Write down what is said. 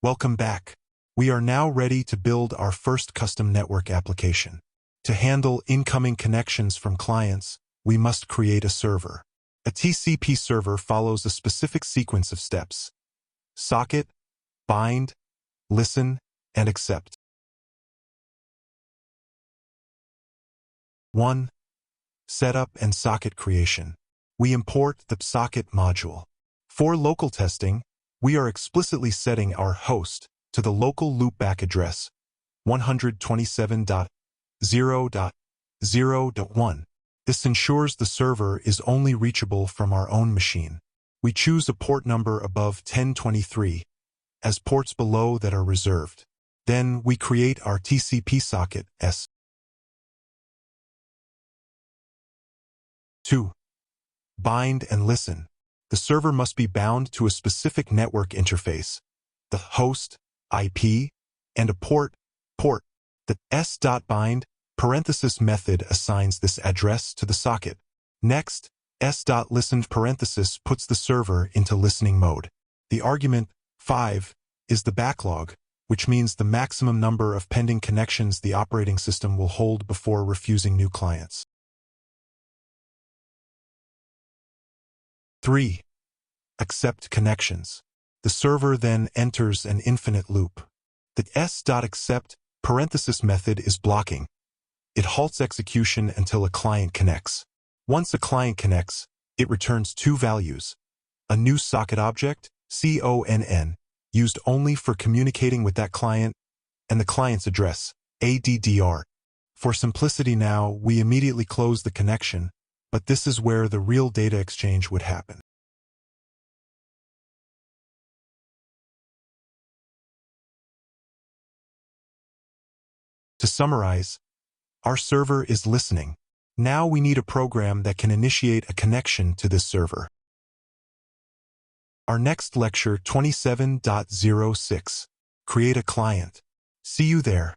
Welcome back. We are now ready to build our first custom network application. To handle incoming connections from clients, we must create a server. A TCP server follows a specific sequence of steps: socket, bind, listen, and accept. 1. Setup and socket creation. We import the socket module. For local testing, we are explicitly setting our host to the local loopback address 127.0.0.1. This ensures the server is only reachable from our own machine. We choose a port number above 1023, as ports below that are reserved. Then we create our TCP socket S. 2. Bind and listen. The server must be bound to a specific network interface, the host, IP, and a port. The s.bind parenthesis method assigns this address to the socket. Next, s.listen parenthesis puts the server into listening mode. The argument 5 is the backlog, which means the maximum number of pending connections the operating system will hold before refusing new clients. 3. Accept connections. The server then enters an infinite loop. The s.accept parenthesis method is blocking. It halts execution until a client connects. Once a client connects, it returns two values: a new socket object, CONN, used only for communicating with that client, and the client's address, ADDR. For simplicity now, we immediately close the connection, but this is where the real data exchange would happen. To summarize, our server is listening. Now we need a program that can initiate a connection to this server. Our next lecture 27.06. Create a client. See you there.